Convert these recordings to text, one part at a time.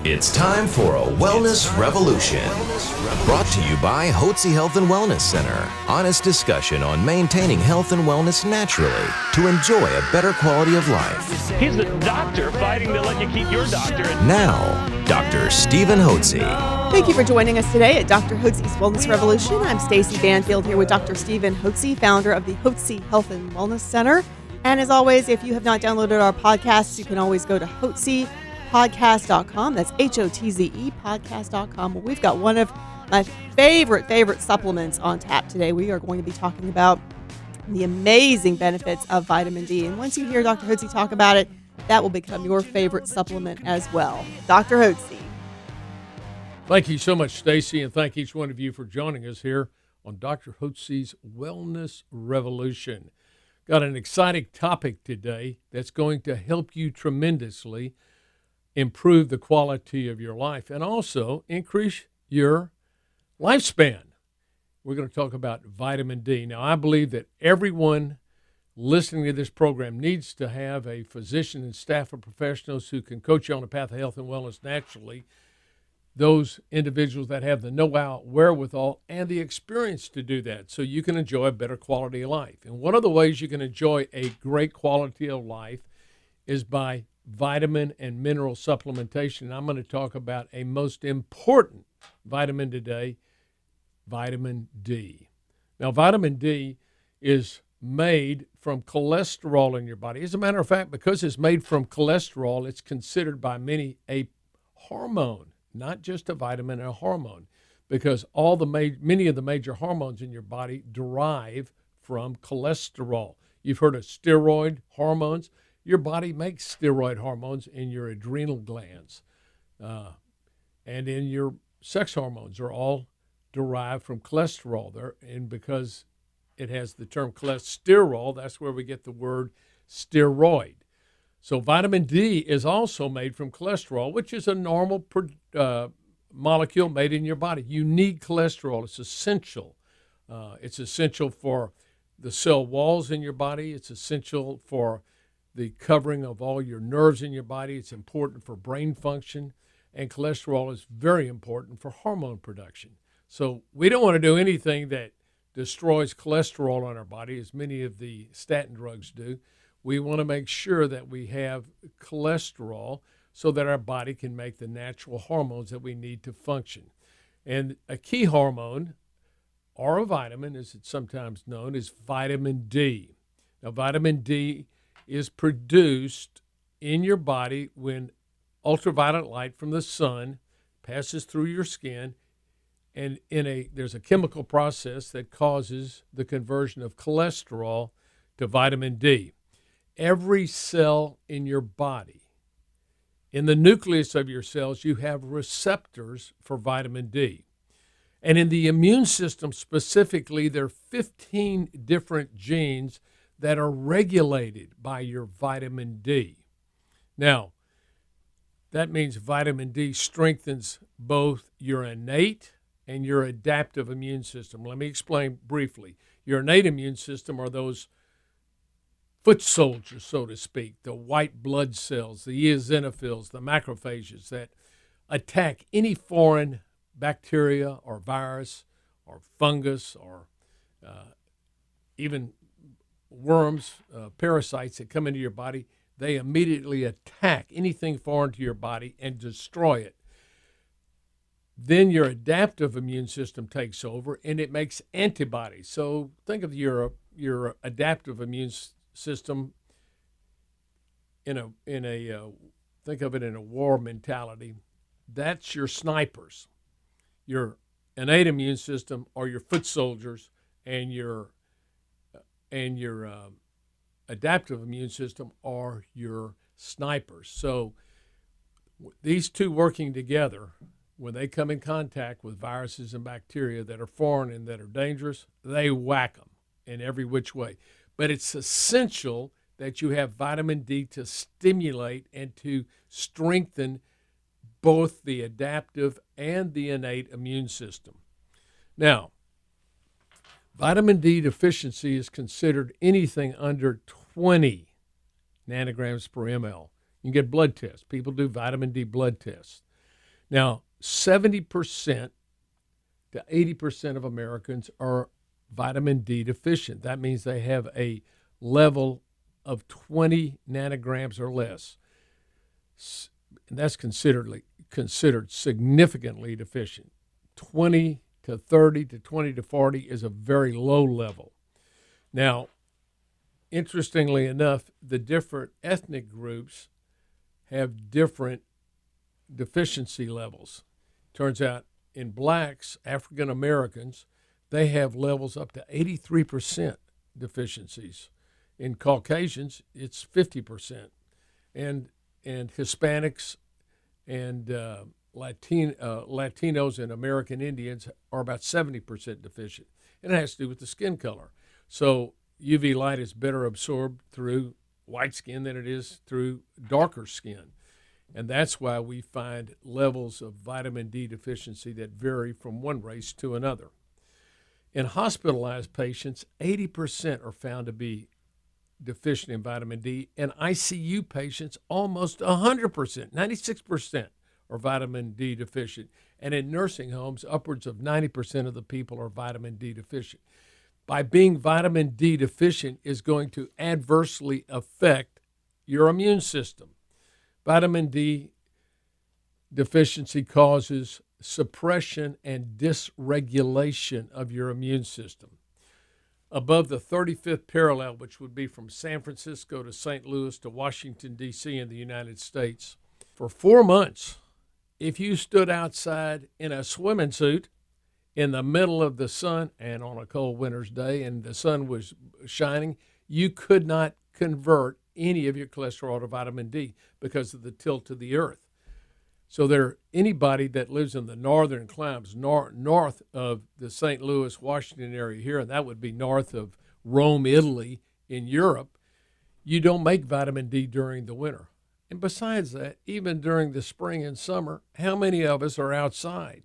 It's time for a Wellness Revolution. Brought to you by Hotze Health and Wellness Center. Honest discussion on maintaining health and wellness naturally to enjoy a better quality of life. He's the doctor fighting to let you keep your doctorate. Now, Dr. Stephen Hotze. Thank you for joining us today at Dr. Hotze's Wellness Revolution. I'm Stacy Banfield here with Dr. Stephen Hotze, founder of the Hotze Health and Wellness Center. And as always, if you have not downloaded our podcasts, you can always go to hotzepodcast.com. That's Hotze podcast.com. Well, we've got one of my favorite supplements on tap today. We are going to be talking about the amazing benefits of vitamin D. And once you hear Dr. Hotze talk about it, that will become your favorite supplement as well. Dr. Hotze. Thank you so much, Stacy, and thank each one of you for joining us here on Dr. Hotze's Wellness Revolution. Got an exciting topic today that's going to help you tremendously improve the quality of your life and also increase your lifespan. We're going to talk about vitamin D. Now, I believe that everyone listening to this program needs to have a physician and staff of professionals who can coach you on the path of health and wellness naturally. Those individuals that have the know-how, wherewithal, and the experience to do that so you can enjoy a better quality of life. And one of the ways you can enjoy a great quality of life is by vitamin and mineral supplementation. I'm going to talk about a most important vitamin today, vitamin D. Now, vitamin D is made from cholesterol in your body. As a matter of fact, because it's made from cholesterol, it's considered by many a hormone. Not just a vitamin, a hormone, because many of the major hormones in your body derive from cholesterol. You've heard of steroid hormones. Your body makes steroid hormones in your adrenal glands, and in your sex hormones are all derived from cholesterol. And because it has the term cholesterol, that's where we get the word steroid. So vitamin D is also made from cholesterol, which is a normal molecule made in your body. You need cholesterol. It's essential. It's essential for the cell walls in your body. It's essential for the covering of all your nerves in your body. It's important for brain function. And cholesterol is very important for hormone production. So we don't want to do anything that destroys cholesterol in our body, as many of the statin drugs do. We want to make sure that we have cholesterol so that our body can make the natural hormones that we need to function. And a key hormone, or a vitamin, as it's sometimes known, is vitamin D. Now, vitamin D is produced in your body when ultraviolet light from the sun passes through your skin, and there's a chemical process that causes the conversion of cholesterol to vitamin D. Every cell in your body, in the nucleus of your cells, you have receptors for vitamin D. And in the immune system specifically, there are 15 different genes that are regulated by your vitamin D. Now, that means vitamin D strengthens both your innate and your adaptive immune system. Let me explain briefly. Your innate immune system are those foot soldiers, so to speak, the white blood cells, the eosinophils, the macrophages that attack any foreign bacteria or virus or fungus or even worms, parasites that come into your body. They immediately attack anything foreign to your body and destroy it. Then your adaptive immune system takes over and it makes antibodies. So think of your adaptive immune system think of it in a war mentality. That's your snipers. Your innate immune system are your foot soldiers, and your adaptive immune system are your snipers. So these two working together, when they come in contact with viruses and bacteria that are foreign and that are dangerous, they whack them in every which way. But it's essential that you have vitamin D to stimulate and to strengthen both the adaptive and the innate immune system. Now, vitamin D deficiency is considered anything under 20 nanograms per ml. You can get blood tests. People do vitamin D blood tests. Now, 70% to 80% of Americans are vitamin D deficient. That means they have a level of 20 nanograms or less. And that's considered significantly deficient. 20 to 30 to 20 to 40 is a very low level. Now, interestingly enough, the different ethnic groups have different deficiency levels. Turns out in blacks, African Americans, they have levels up to 83% deficiencies. In Caucasians, it's 50%. And Hispanics and Latinos and American Indians are about 70% deficient. And it has to do with the skin color. So UV light is better absorbed through white skin than it is through darker skin. And that's why we find levels of vitamin D deficiency that vary from one race to another. In hospitalized patients, 80% are found to be deficient in vitamin D. In ICU patients, almost 100%, 96% are vitamin D deficient. And in nursing homes, upwards of 90% of the people are vitamin D deficient. By being vitamin D deficient is going to adversely affect your immune system. Vitamin D deficiency causes suppression and dysregulation of your immune system. Above the 35th parallel, which would be from San Francisco to St. Louis to Washington, D.C. in the United States, for 4 months, if you stood outside in a swimming suit in the middle of the sun and on a cold winter's day and the sun was shining, you could not convert any of your cholesterol to vitamin D because of the tilt to the earth. So anybody that lives in the northern climes, north of the St. Louis, Washington area here, and that would be north of Rome, Italy, in Europe, you don't make vitamin D during the winter. And besides that, even during the spring and summer, how many of us are outside?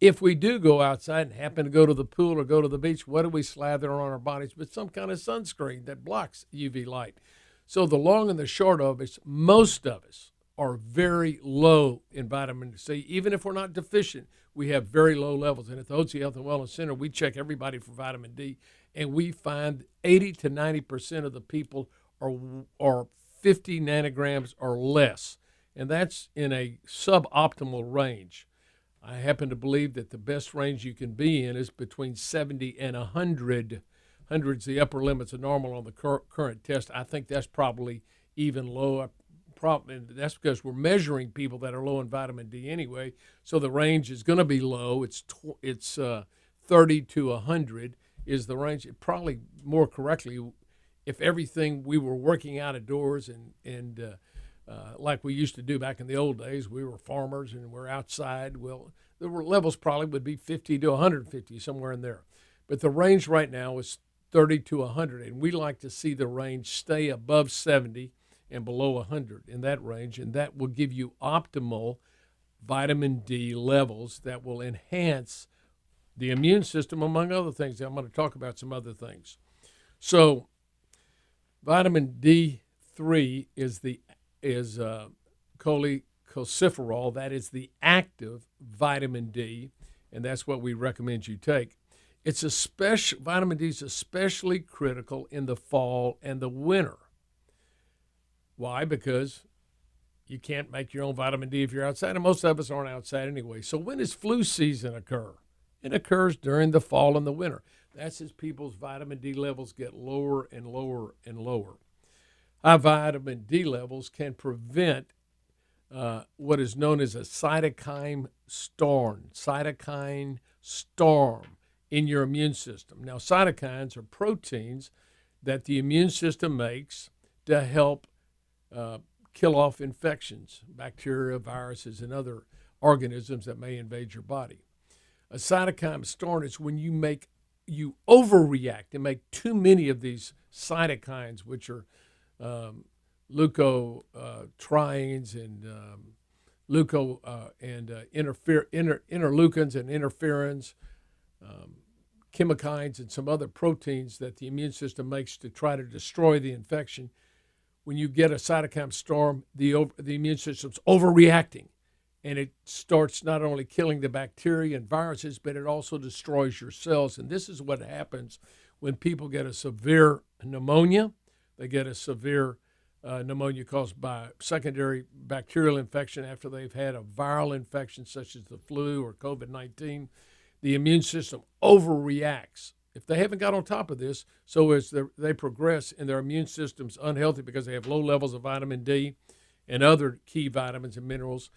If we do go outside and happen to go to the pool or go to the beach, what do we slather on our bodies? But some kind of sunscreen that blocks UV light. So the long and the short of it, most of us are very low in vitamin C. Even if we're not deficient, we have very low levels. And at the Hotze Health and Wellness Center, we check everybody for vitamin D, and we find 80 to 90% of the people are 50 nanograms or less. And that's in a suboptimal range. I happen to believe that the best range you can be in is between 70 and 100. 100's the upper limits of normal on the current test. I think that's probably even low. That's because we're measuring people that are low in vitamin D anyway. So the range is going to be low. It's 30 to 100 is the range. Probably more correctly, if everything we were working out of doors and like we used to do back in the old days, we were farmers and we're outside. Well, the levels probably would be 50 to 150, somewhere in there. But the range right now is 30 to 100, and we like to see the range stay above 70 and below 100 in that range, and that will give you optimal vitamin D levels that will enhance the immune system, among other things. I'm going to talk about some other things. So vitamin D3 is cholecalciferol. That is the active vitamin D, and that's what we recommend you take. Vitamin D is especially critical in the fall and the winter. Why? Because you can't make your own vitamin D if you're outside, and most of us aren't outside anyway. So when does flu season occur? It occurs during the fall and the winter. That's as people's vitamin D levels get lower and lower and lower. High vitamin D levels can prevent what is known as a cytokine storm in your immune system. Now, cytokines are proteins that the immune system makes to help kill off infections, bacteria, viruses, and other organisms that may invade your body. A cytokine storm is when you overreact and make too many of these cytokines, which are leukotrienes and interleukins and interferons, chemokines, and some other proteins that the immune system makes to try to destroy the infection. When you get a cytokine storm, the immune system's overreacting, and it starts not only killing the bacteria and viruses, but it also destroys your cells. And this is what happens when people get a severe pneumonia. They get a severe pneumonia caused by secondary bacterial infection after they've had a viral infection such as the flu or COVID-19. The immune system overreacts. If they haven't got on top of this, so as they progress and their immune system's unhealthy because they have low levels of vitamin D and other key vitamins and minerals,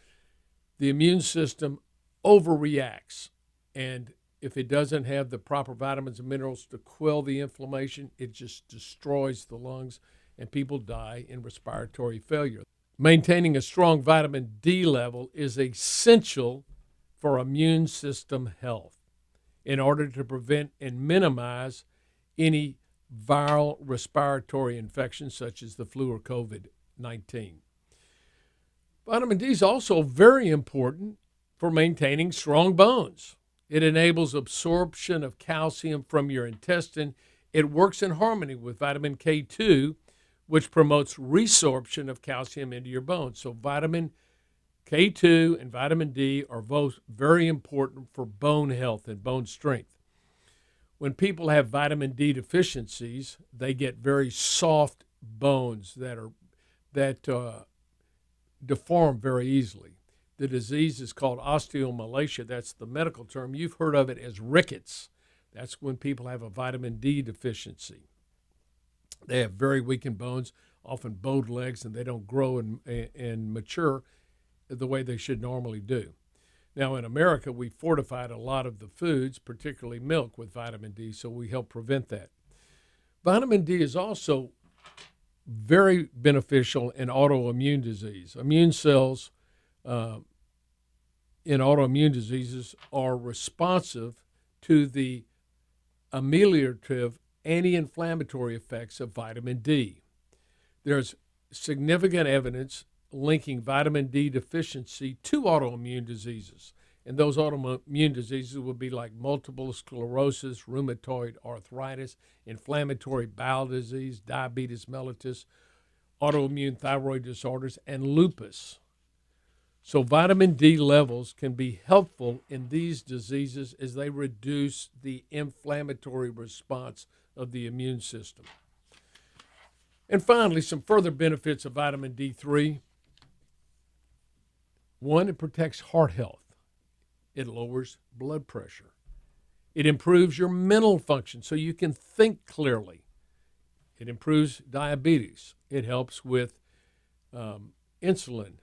the immune system overreacts. And if it doesn't have the proper vitamins and minerals to quell the inflammation, it just destroys the lungs, and people die in respiratory failure. Maintaining a strong vitamin D level is essential for immune system health in order to prevent and minimize any viral respiratory infections such as the flu or COVID-19. Vitamin D is also very important for maintaining strong bones. It enables absorption of calcium from your intestine. It works in harmony with vitamin K2, which promotes resorption of calcium into your bones. So vitamin K2 and vitamin D are both very important for bone health and bone strength. When people have vitamin D deficiencies, they get very soft bones that deform very easily. The disease is called osteomalacia. That's the medical term. You've heard of it as rickets. That's when people have a vitamin D deficiency. They have very weakened bones, often bowed legs, and they don't grow and mature the way they should normally do. Now, in America, we fortified a lot of the foods, particularly milk, with vitamin D, so we help prevent that. Vitamin D is also very beneficial in autoimmune disease. Immune cells in autoimmune diseases are responsive to the ameliorative anti-inflammatory effects of vitamin D. There's significant evidence linking vitamin D deficiency to autoimmune diseases. And those autoimmune diseases would be like multiple sclerosis, rheumatoid arthritis, inflammatory bowel disease, diabetes mellitus, autoimmune thyroid disorders, and lupus. So vitamin D levels can be helpful in these diseases as they reduce the inflammatory response of the immune system. And finally, some further benefits of vitamin D3. One, it protects heart health. It lowers blood pressure. It improves your mental function so you can think clearly. It improves diabetes. It helps with insulin,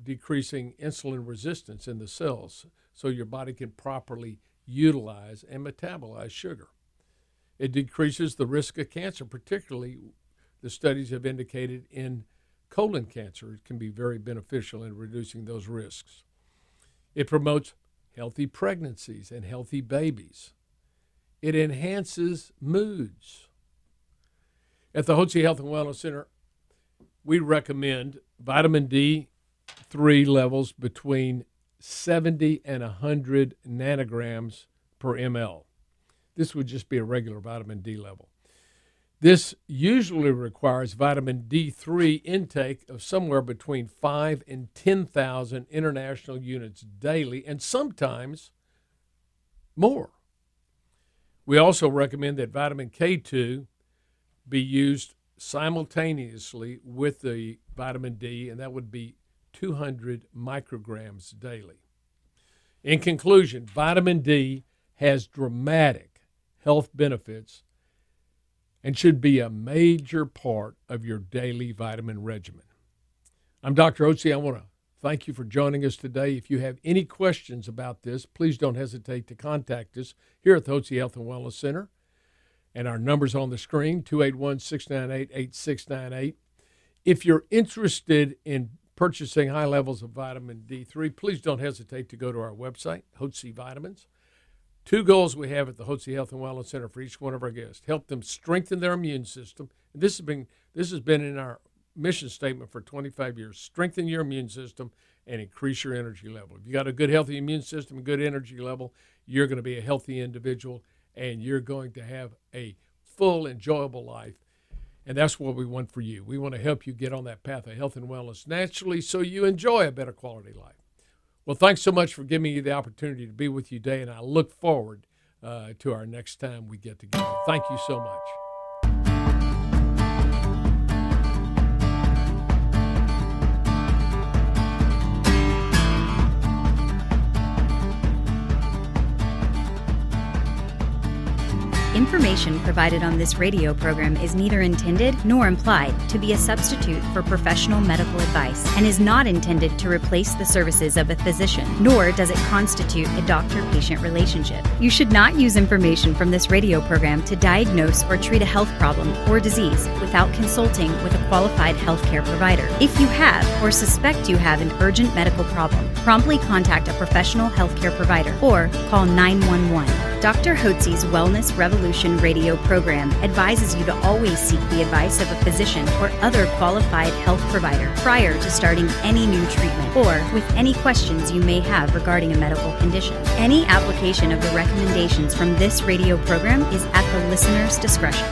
decreasing insulin resistance in the cells so your body can properly utilize and metabolize sugar. It decreases the risk of cancer, particularly the studies have indicated in colon cancer. It can be very beneficial in reducing those risks. It promotes healthy pregnancies and healthy babies. It enhances moods. At the Hotze Health and Wellness Center, we recommend vitamin D3 levels between 70 and 100 nanograms per ml. This would just be a regular vitamin D level. This usually requires vitamin D3 intake of somewhere between 5 and 10,000 international units daily, and sometimes more. We also recommend that vitamin K2 be used simultaneously with the vitamin D, and that would be 200 micrograms daily. In conclusion, vitamin D has dramatic health benefits and should be a major part of your daily vitamin regimen. I'm Dr. Hotze. I want to thank you for joining us today. If you have any questions about this, please don't hesitate to contact us here at the Hotze Health and Wellness Center. And our number's on the screen, 281-698-8698. If you're interested in purchasing high levels of vitamin D3, please don't hesitate to go to our website, Hotze Vitamins. Two goals we have at the Hotze Health and Wellness Center for each one of our guests: help them strengthen their immune system. And this has been in our mission statement for 25 years: strengthen your immune system and increase your energy level. If you got a good, healthy immune system and good energy level, you're going to be a healthy individual, and you're going to have a full, enjoyable life. And that's what we want for you. We want to help you get on that path of health and wellness naturally so you enjoy a better quality life. Well, thanks so much for giving me the opportunity to be with you today, and I look forward to our next time we get together. Thank you so much. Information provided on this radio program is neither intended nor implied to be a substitute for professional medical advice and is not intended to replace the services of a physician, nor does it constitute a doctor-patient relationship. You should not use information from this radio program to diagnose or treat a health problem or disease without consulting with a qualified healthcare provider. If you have or suspect you have an urgent medical problem, promptly contact a professional healthcare provider or call 911. Dr. Hotze's Wellness Revolution radio program advises you to always seek the advice of a physician or other qualified health provider prior to starting any new treatment or with any questions you may have regarding a medical condition. Any application of the recommendations from this radio program is at the listener's discretion.